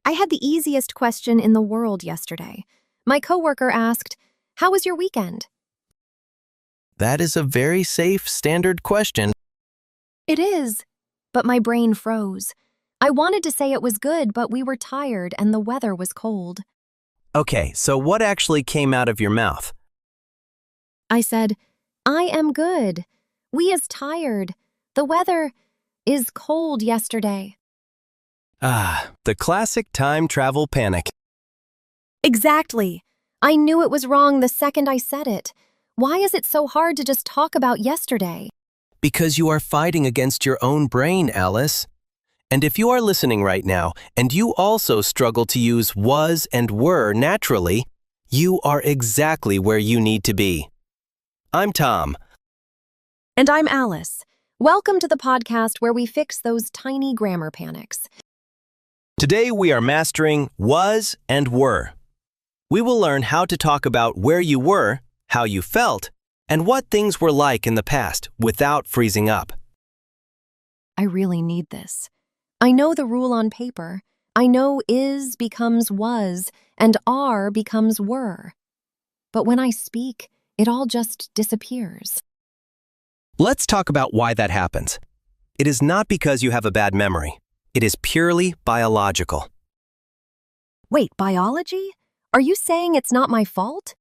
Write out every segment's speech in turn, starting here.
I had the easiest question in the world yesterday. My coworker asked, "How was your weekend?" That is a very safe, standard question. It is, but my brain froze. I wanted to say it was good, but we were tired and the weather was cold. Okay, so what actually came out of your mouth? I said, "I am good. We is tired. The weather is cold yesterday." The classic time travel panic. Exactly. I knew it was wrong the second I said it. Why is it so hard to just talk about yesterday? Because you are fighting against your own brain, Alice. And if you are listening right now, and you also struggle to use was and were naturally, you are exactly where you need to be. I'm Tom. And I'm Alice. Welcome to the podcast where we fix those tiny grammar panics. Today we are mastering was and were. We will learn how to talk about where you were, how you felt, and what things were like in the past without freezing up. I really need this. I know the rule on paper. I know is becomes was and are becomes were. But when I speak, it all just disappears. Let's talk about why that happens. It is not because you have a bad memory. It is purely biological. Wait, biology? Are you saying it's not my fault?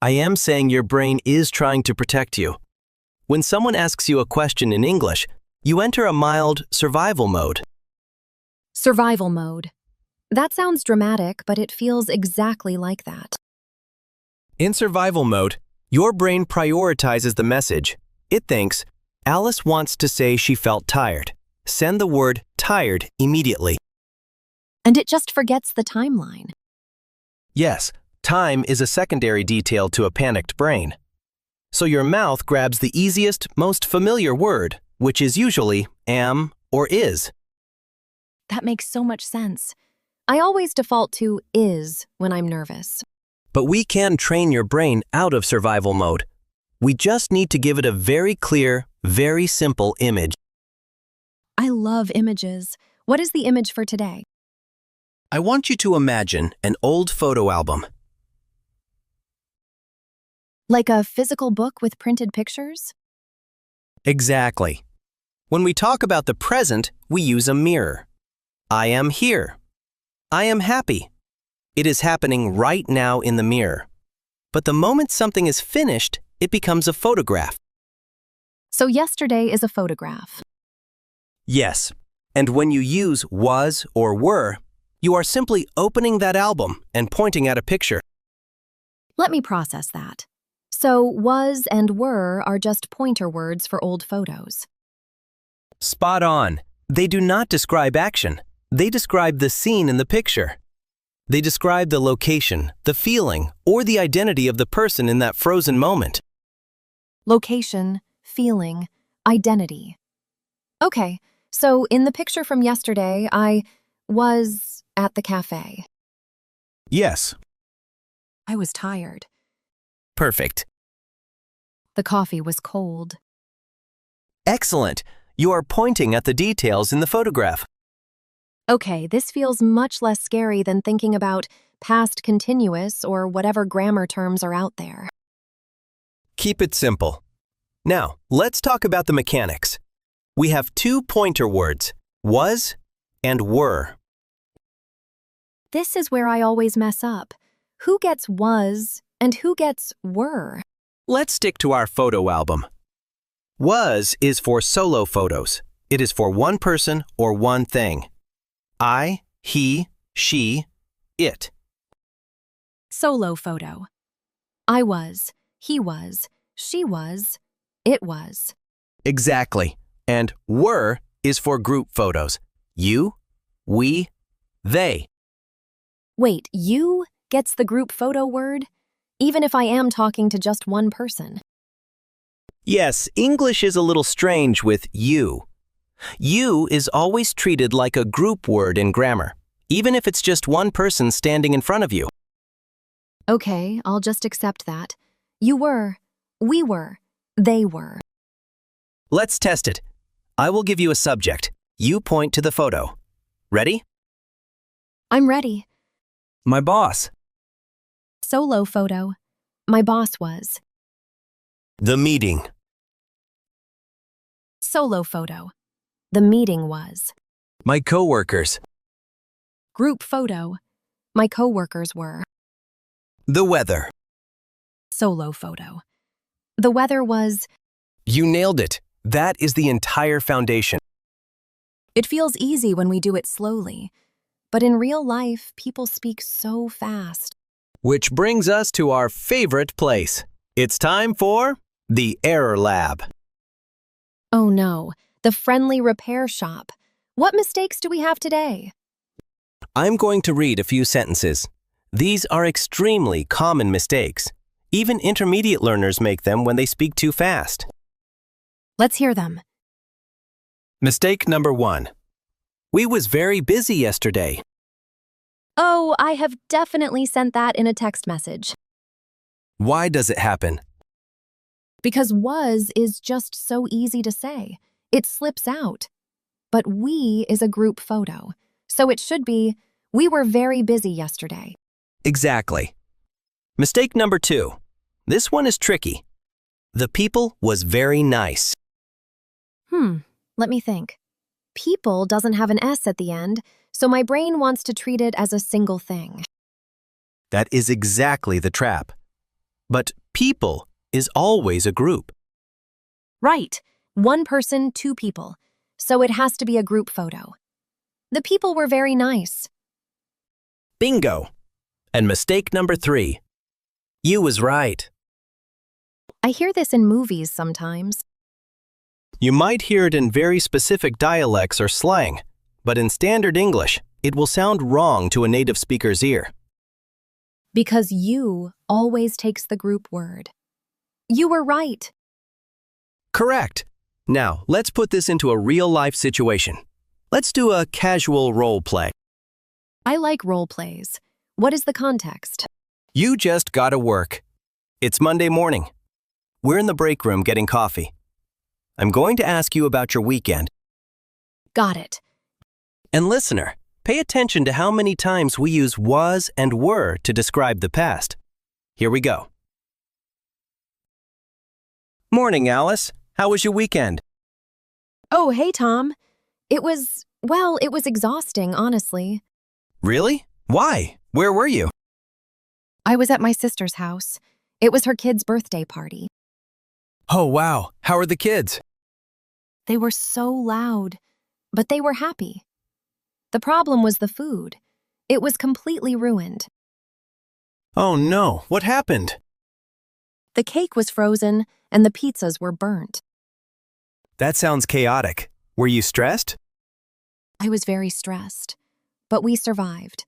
I am saying your brain is trying to protect you. When someone asks you a question in English, you enter a mild survival mode. Survival mode. That sounds dramatic, but it feels exactly like that. In survival mode, your brain prioritizes the message. It thinks, Alice wants to say she felt tired. Send the word tired immediately. And it just forgets the timeline. Yes, time is a secondary detail to a panicked brain. So your mouth grabs the easiest, most familiar word, which is usually am or is. That makes so much sense. I always default to is when I'm nervous. But we can train your brain out of survival mode. We just need to give it a very clear, very simple image. I love images. What is the image for today? I want you to imagine an old photo album. Like a physical book with printed pictures? Exactly. When we talk about the present, we use a mirror. I am here. I am happy. It is happening right now in the mirror. But the moment something is finished, it becomes a photograph. So yesterday is a photograph. Yes. And when you use was or were, you are simply opening that album and pointing at a picture. Let me process that. So was and were are just pointer words for old photos. Spot on. They do not describe action. They describe the scene in the picture. They describe the location, the feeling, or the identity of the person in that frozen moment. Location, feeling, identity. Okay, so in the picture from yesterday, I was at the cafe. Yes. I was tired. Perfect. The coffee was cold. Excellent. You are pointing at the details in the photograph. Okay, this feels much less scary than thinking about past continuous or whatever grammar terms are out there. Keep it simple. Now, let's talk about the mechanics. We have two pointer words, was and were. This is where I always mess up. Who gets was and who gets were? Let's stick to our photo album. Was is for solo photos. It is for one person or one thing. I, he, she, it. Solo photo. I was, he was, she was, it was. Exactly. And were is for group photos. You, we, they. Wait, you gets the group photo word? Even if I am talking to just one person. Yes, English is a little strange with you. You is always treated like a group word in grammar, even if it's just one person standing in front of you. Okay, I'll just accept that. You were, we were, they were. Let's test it. I will give you a subject. You point to the photo. Ready? I'm ready. My boss. Solo photo. My boss was. The meeting. Solo photo. The meeting was. My coworkers. Group photo. My coworkers were. The weather. Solo photo. The weather was. You nailed it. That is the entire foundation. It feels easy when we do it slowly, but in real life, people speak so fast. Which brings us to our favorite place. It's time for the Error Lab. Oh no, the friendly repair shop. What mistakes do we have today? I'm going to read a few sentences. These are extremely common mistakes. Even intermediate learners make them when they speak too fast. Let's hear them. Mistake number 1. We was very busy yesterday. Oh, I have definitely sent that in a text message. Why does it happen? Because was is just so easy to say. It slips out. But we is a group photo, so it should be, we were very busy yesterday. Exactly. Mistake number 2. This one is tricky. The people was very nice. Let me think. People doesn't have an S at the end, so my brain wants to treat it as a single thing. That is exactly the trap. But people is always a group. Right. One person, two people. So it has to be a group photo. The people were very nice. Bingo! And mistake number 3. You was right. I hear this in movies sometimes. You might hear it in very specific dialects or slang, but in standard English, it will sound wrong to a native speaker's ear. Because you always takes the group word. You were right. Correct. Now, let's put this into a real-life situation. Let's do a casual role play. I like role plays. What is the context? You just got to work. It's Monday morning. We're in the break room getting coffee. I'm going to ask you about your weekend. Got it. And listener, pay attention to how many times we use was and were to describe the past. Here we go. Morning, Alice. How was your weekend? Oh, hey, Tom. It was exhausting, honestly. Really? Why? Where were you? I was at my sister's house. It was her kid's birthday party. Oh, wow. How are the kids? They were so loud, but they were happy. The problem was the food. It was completely ruined. Oh, no. What happened? The cake was frozen, and the pizzas were burnt. That sounds chaotic. Were you stressed? I was very stressed, but we survived.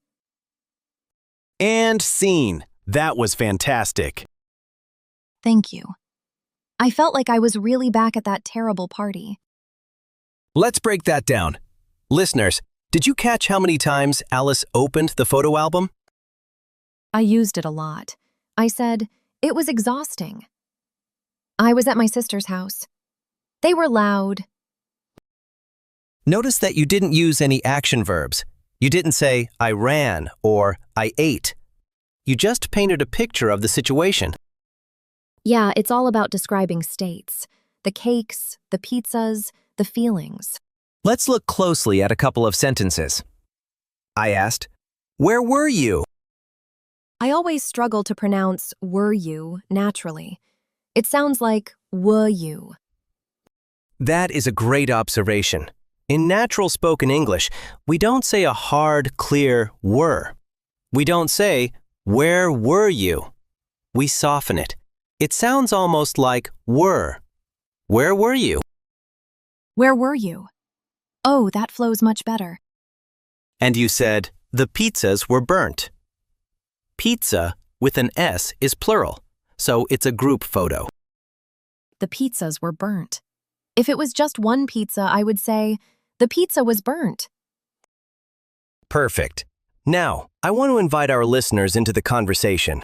And scene. That was fantastic. Thank you. I felt like I was really back at that terrible party. Let's break that down. Listeners, did you catch how many times Alice opened the photo album? I used it a lot. I said, it was exhausting. I was at my sister's house. They were loud. Notice that you didn't use any action verbs. You didn't say, I ran or I ate. You just painted a picture of the situation. Yeah, it's all about describing states. The cakes, the pizzas, the feelings. Let's look closely at a couple of sentences. I asked, where were you? I always struggle to pronounce were you naturally. It sounds like were you. That is a great observation. In natural spoken English, we don't say a hard, clear were. We don't say, where were you? We soften it. It sounds almost like were. Where were you? Where were you? Oh, that flows much better. And you said, the pizzas were burnt. Pizza with an S is plural, so it's a group photo. The pizzas were burnt. If it was just one pizza, I would say, the pizza was burnt. Perfect. Now, I want to invite our listeners into the conversation.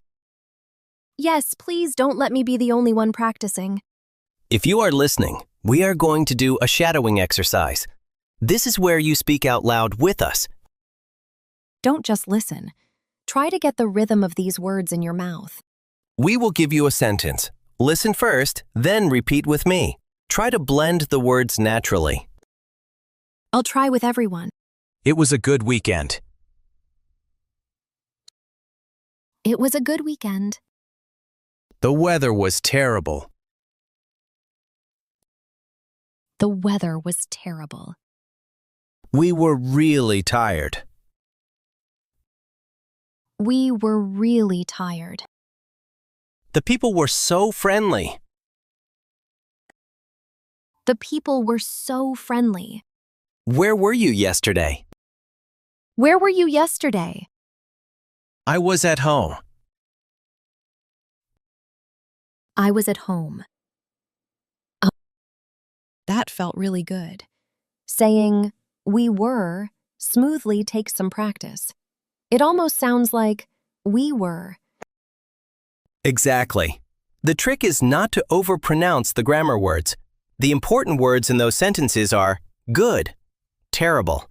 Yes, please don't let me be the only one practicing. If you are listening, we are going to do a shadowing exercise. This is where you speak out loud with us. Don't just listen. Try to get the rhythm of these words in your mouth. We will give you a sentence. Listen first, then repeat with me. Try to blend the words naturally. I'll try with everyone. It was a good weekend. It was a good weekend. The weather was terrible. The weather was terrible. We were really tired. We were really tired. The people were so friendly. The people were so friendly. Where were you yesterday? Where were you yesterday? I was at home. I was at home. That felt really good. Saying we were smoothly takes some practice. It almost sounds like we were. Exactly. The trick is not to overpronounce the grammar words. The important words in those sentences are good, terrible,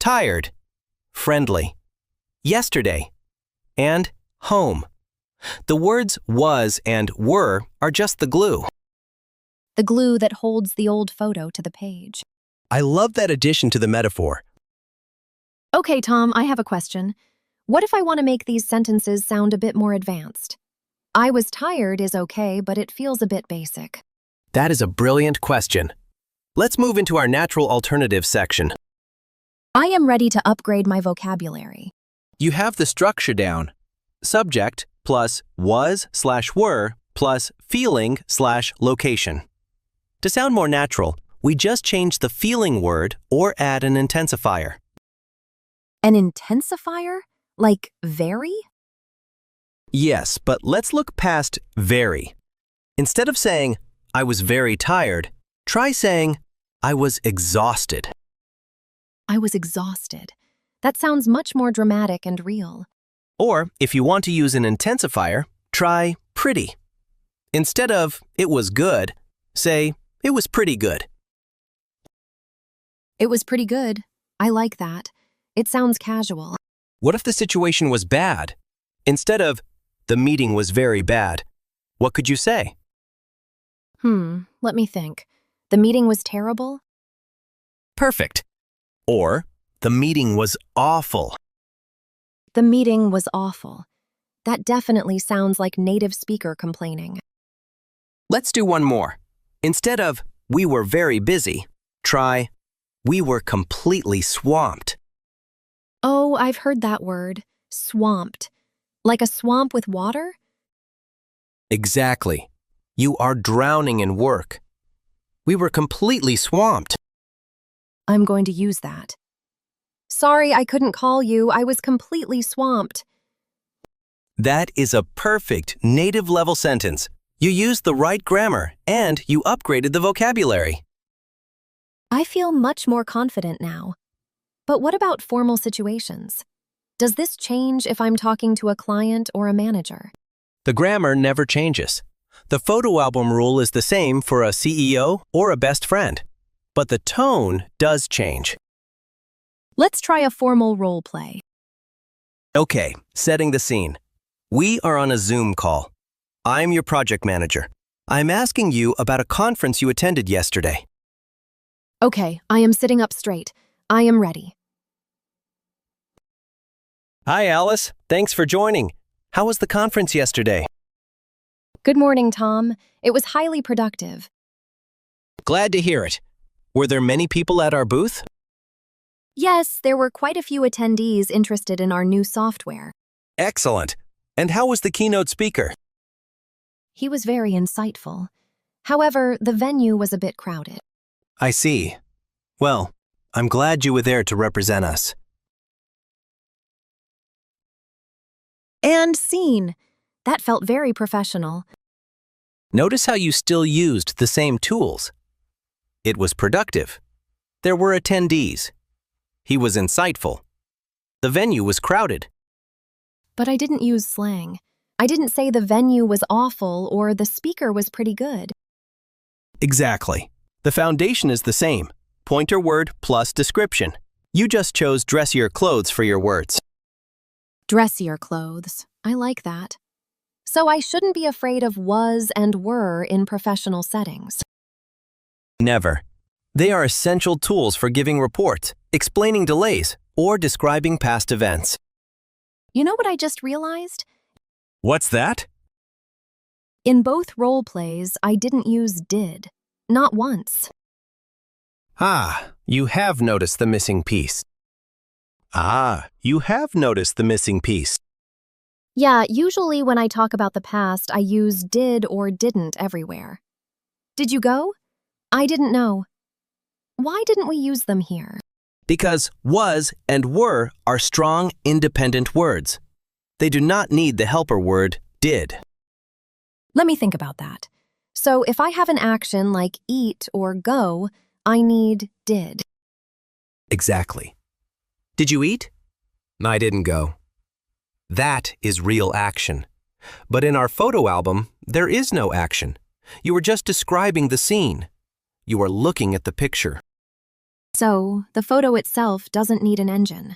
tired, friendly, yesterday, and home. The words was and were are just the glue. The glue that holds the old photo to the page. I love that addition to the metaphor. Okay, Tom, I have a question. What if I want to make these sentences sound a bit more advanced? I was tired is okay, but it feels a bit basic. That is a brilliant question. Let's move into our natural alternatives section. I am ready to upgrade my vocabulary. You have the structure down. Subject plus was/were plus feeling/location. To sound more natural, we just change the feeling word or add an intensifier. An intensifier? Like very? Yes, but let's look past very. Instead of saying, I was very tired, try saying, I was exhausted. I was exhausted. That sounds much more dramatic and real. Or, if you want to use an intensifier, try pretty. Instead of, it was good, say, it was pretty good. It was pretty good. I like that. It sounds casual. What if the situation was bad? Instead of, the meeting was very bad, what could you say? Let me think. The meeting was terrible? Perfect. Or, the meeting was awful. The meeting was awful. That definitely sounds like native speaker complaining. Let's do one more. Instead of, we were very busy, try, we were completely swamped. Oh, I've heard that word. Swamped. Like a swamp with water? Exactly. You are drowning in work. We were completely swamped. I'm going to use that. Sorry, I couldn't call you. I was completely swamped. That is a perfect native level sentence. You used the right grammar and you upgraded the vocabulary. I feel much more confident now. But what about formal situations? Does this change if I'm talking to a client or a manager? The grammar never changes. The photo album rule is the same for a CEO or a best friend. But the tone does change. Let's try a formal role play. Okay, setting the scene. We are on a Zoom call. I'm your project manager. I'm asking you about a conference you attended yesterday. Okay, I am sitting up straight. I am ready. Hi, Alice. Thanks for joining. How was the conference yesterday? Good morning, Tom. It was highly productive. Glad to hear it. Were there many people at our booth? Yes, there were quite a few attendees interested in our new software. Excellent. And how was the keynote speaker? He was very insightful. However, the venue was a bit crowded. I see. Well, I'm glad you were there to represent us. And scene. That felt very professional. Notice how you still used the same tools. It was productive. There were attendees. He was insightful. The venue was crowded. But I didn't use slang. I didn't say the venue was awful or the speaker was pretty good. Exactly. The foundation is the same. Pointer word plus description. You just chose dressier clothes for your words. Dressier clothes. I like that. So I shouldn't be afraid of was and were in professional settings. Never. They are essential tools for giving reports, explaining delays, or describing past events. You know what I just realized? What's that? In both role plays, I didn't use did. Not once. Ah, you have noticed the missing piece. Ah, you have noticed the missing piece. Yeah, usually when I talk about the past, I use did or didn't everywhere. Did you go? I didn't know. Why didn't we use them here? Because was and were are strong, independent words. They do not need the helper word did. Let me think about that. So if I have an action like eat or go, I need did. Exactly. Did you eat? I didn't go. That is real action. But in our photo album, there is no action. You are just describing the scene. You are looking at the picture. So the photo itself doesn't need an engine.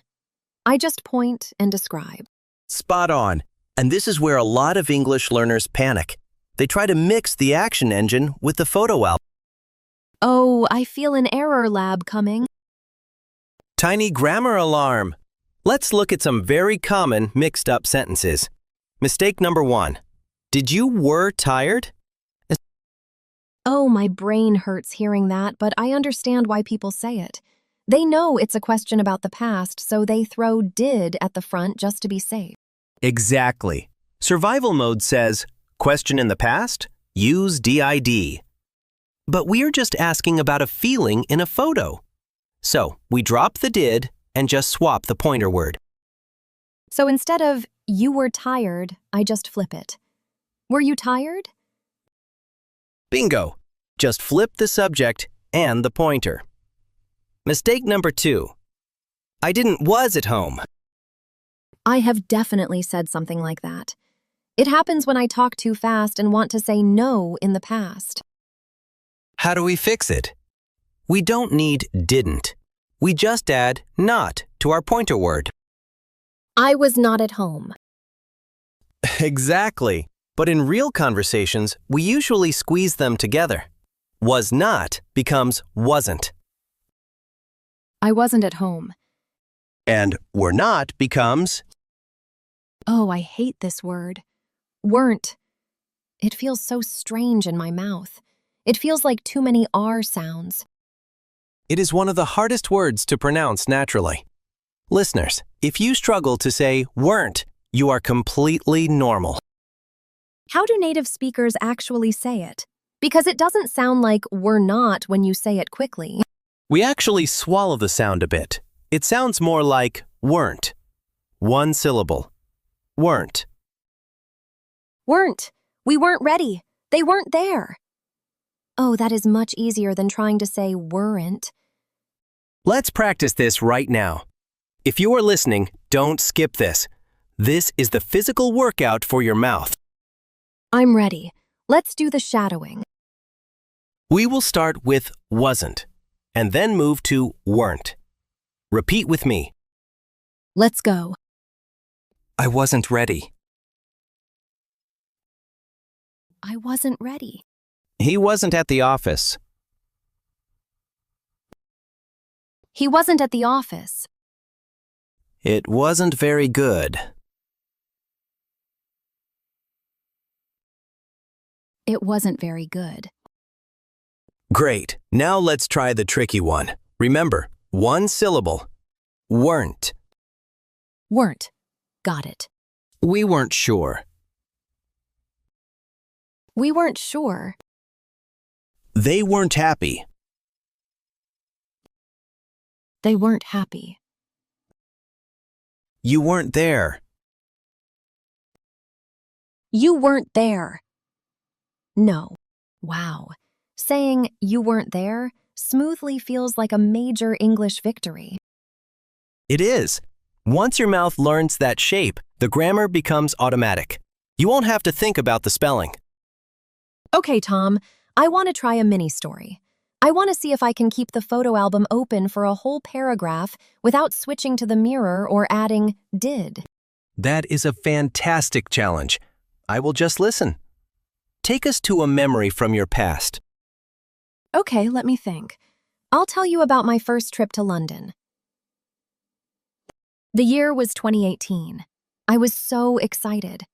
I just point and describe. Spot on. And this is where a lot of English learners panic. They try to mix the action engine with the photo album. Oh, I feel an error lab coming. Tiny grammar alarm. Let's look at some very common mixed-up sentences. Mistake number 1. Did you were tired? Oh, my brain hurts hearing that, but I understand why people say it. They know it's a question about the past, so they throw did at the front just to be safe. Exactly. Survival mode says, question in the past, use did. But we're just asking about a feeling in a photo. So we drop the did and just swap the pointer word. So instead of you were tired, I just flip it. Were you tired? Bingo! Just flip the subject and the pointer. Mistake number 2. I didn't was at home. I have definitely said something like that. It happens when I talk too fast and want to say no in the past. How do we fix it? We don't need didn't. We just add not to our pointer word. I was not at home. Exactly. But in real conversations, we usually squeeze them together. Was not becomes wasn't. I wasn't at home. And were not becomes Oh, I hate this word. Weren't. It feels so strange in my mouth. It feels like too many R sounds. It is one of the hardest words to pronounce naturally. Listeners, if you struggle to say weren't, you are completely normal. How do native speakers actually say it? Because it doesn't sound like we're not when you say it quickly. We actually swallow the sound a bit. It sounds more like weren't. One syllable. Weren't. Weren't. We weren't ready. They weren't there. Oh, that is much easier than trying to say weren't. Let's practice this right now. If you are listening, don't skip this. This is the physical workout for your mouth. I'm ready. Let's do the shadowing. We will start with wasn't, and then move to weren't. Repeat with me. Let's go. I wasn't ready. I wasn't ready. He wasn't at the office. He wasn't at the office. It wasn't very good. It wasn't very good. Great. Now let's try the tricky one. Remember, one syllable. Weren't. Weren't. Got it. We weren't sure. We weren't sure. They weren't happy. They weren't happy. You weren't there. You weren't there. No. Wow. Saying you weren't there smoothly feels like a major English victory. It is. Once your mouth learns that shape, the grammar becomes automatic. You won't have to think about the spelling. Okay, Tom, I want to try a mini story. I want to see if I can keep the photo album open for a whole paragraph without switching to the mirror or adding did. That is a fantastic challenge. I will just listen. Take us to a memory from your past. Okay, let me think. I'll tell you about my first trip to London. The year was 2018. I was so excited.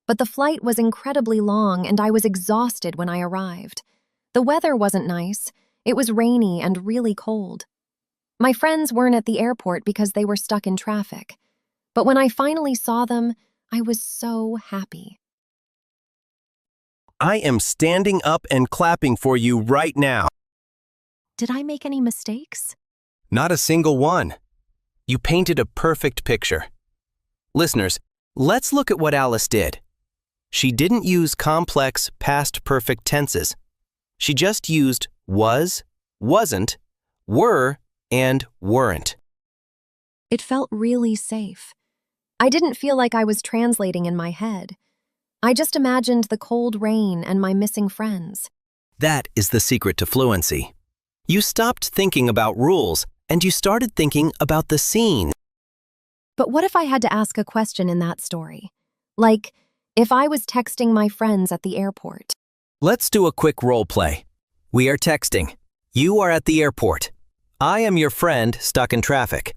But the flight was incredibly long and I was exhausted when I arrived. The weather wasn't nice. It was rainy and really cold. My friends weren't at the airport because they were stuck in traffic. But when I finally saw them, I was so happy. I am standing up and clapping for you right now. Did I make any mistakes? Not a single one. You painted a perfect picture. Listeners, let's look at what Alice did. She didn't use complex past perfect tenses. She just used was, wasn't, were, and weren't. It felt really safe. I didn't feel like I was translating in my head. I just imagined the cold rain and my missing friends. That is the secret to fluency. You stopped thinking about rules and you started thinking about the scene. But what if I had to ask a question in that story? Like, if I was texting my friends at the airport. Let's do a quick role play. We are texting. You are at the airport. I am your friend stuck in traffic.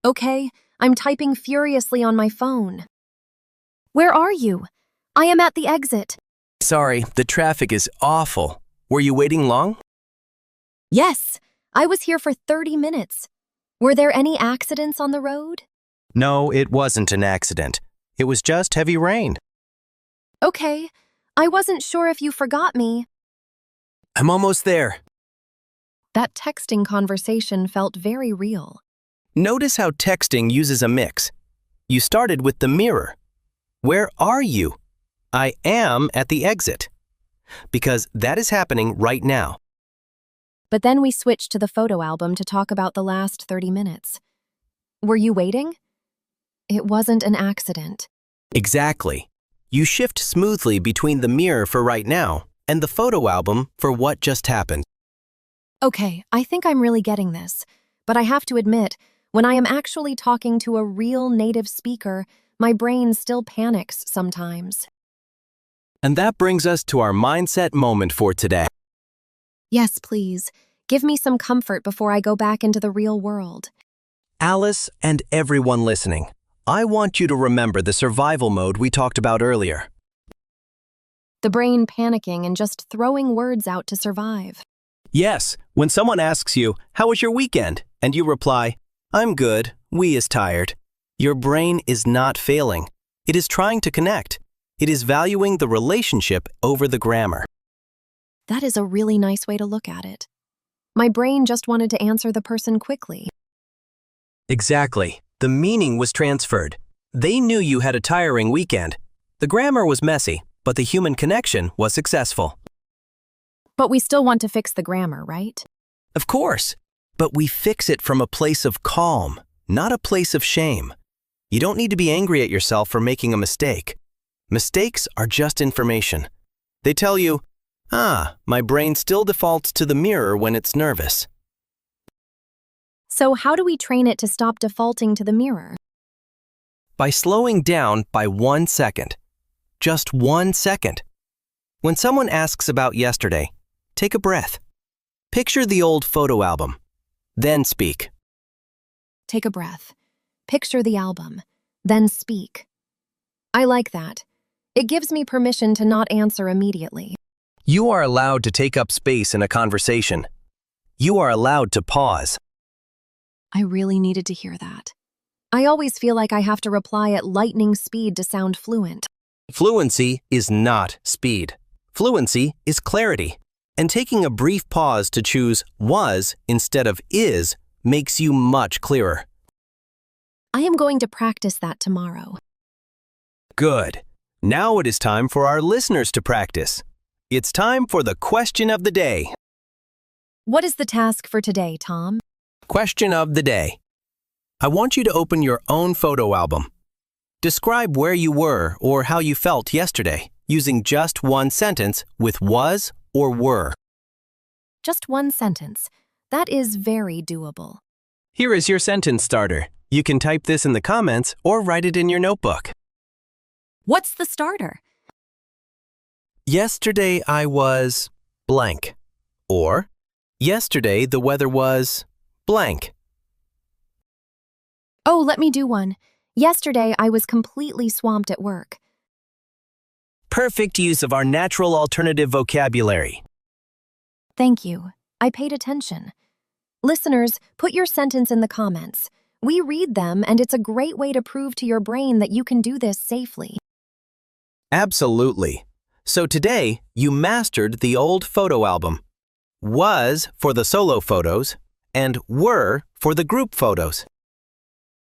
Okay, I'm typing furiously on my phone. Where are you? I am at the exit. Sorry, the traffic is awful. Were you waiting long? Yes, I was here for 30 minutes. Were there any accidents on the road? No, it wasn't an accident. It was just heavy rain. Okay, I wasn't sure if you forgot me. I'm almost there. That texting conversation felt very real. Notice how texting uses a mix. You started with the mirror. Where are you? I am at the exit. Because that is happening right now. But then we switched to the photo album to talk about the last 30 minutes. Were you waiting? It wasn't an accident. Exactly. You shift smoothly between the mirror for right now and the photo album for what just happened. Okay, I think I'm really getting this. But I have to admit, when I am actually talking to a real native speaker, my brain still panics sometimes. And that brings us to our mindset moment for today. Yes, please. Give me some comfort before I go back into the real world. Alice and everyone listening, I want you to remember the survival mode we talked about earlier. The brain panicking and just throwing words out to survive. Yes, when someone asks you, "How was your weekend?" and you reply, "I'm good, we is tired." Your brain is not failing. It is trying to connect. It is valuing the relationship over the grammar. That is a really nice way to look at it. My brain just wanted to answer the person quickly. Exactly. The meaning was transferred. They knew you had a tiring weekend. The grammar was messy, but the human connection was successful. But we still want to fix the grammar, right? Of course, but we fix it from a place of calm, not a place of shame. You don't need to be angry at yourself for making a mistake. Mistakes are just information. They tell you, my brain still defaults to the mirror when it's nervous. So how do we train it to stop defaulting to the mirror? By slowing down by 1 second. Just 1 second. When someone asks about yesterday, take a breath. Picture the old photo album. Then speak. Take a breath. Picture the album. Then speak. I like that. It gives me permission to not answer immediately. You are allowed to take up space in a conversation. You are allowed to pause. I really needed to hear that. I always feel like I have to reply at lightning speed to sound fluent. Fluency is not speed. Fluency is clarity. And taking a brief pause to choose was instead of is makes you much clearer. I am going to practice that tomorrow. Good. Now it is time for our listeners to practice. It's time for the question of the day. What is the task for today, Tom? Question of the day. I want you to open your own photo album. Describe where you were or how you felt yesterday using just one sentence with was or were. Just one sentence. That is very doable. Here is your sentence starter. You can type this in the comments or write it in your notebook. What's the starter? Yesterday I was blank. Or, yesterday the weather was blank. Oh, let me do one. Yesterday I was completely swamped at work. Perfect use of our natural alternative vocabulary. Thank you. I paid attention. Listeners, put your sentence in the comments. We read them, and it's a great way to prove to your brain that you can do this safely. Absolutely. So today, you mastered the old photo album. Was for the solo photos, and were for the group photos.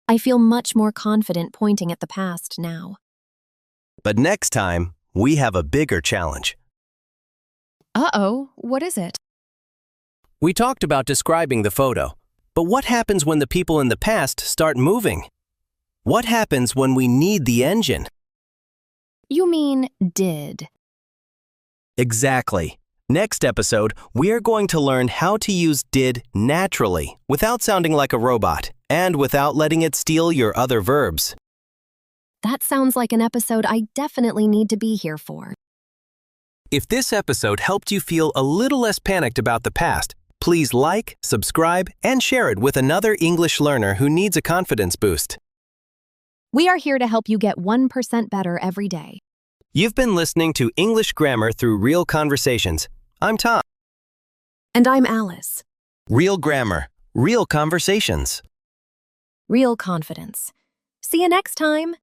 I feel much more confident pointing at the past now. But next time, we have a bigger challenge. Uh-oh, what is it? We talked about describing the photo, but what happens when the people in the past start moving? What happens when we need the engine? You mean did. Exactly. Next episode, we are going to learn how to use did naturally, without sounding like a robot, and without letting it steal your other verbs. That sounds like an episode I definitely need to be here for. If this episode helped you feel a little less panicked about the past, please like, subscribe, and share it with another English learner who needs a confidence boost. We are here to help you get 1% better every day. You've been listening to English Grammar Through Real Conversations. I'm Tom. And I'm Alice. Real Grammar, Real Conversations. Real confidence. See you next time.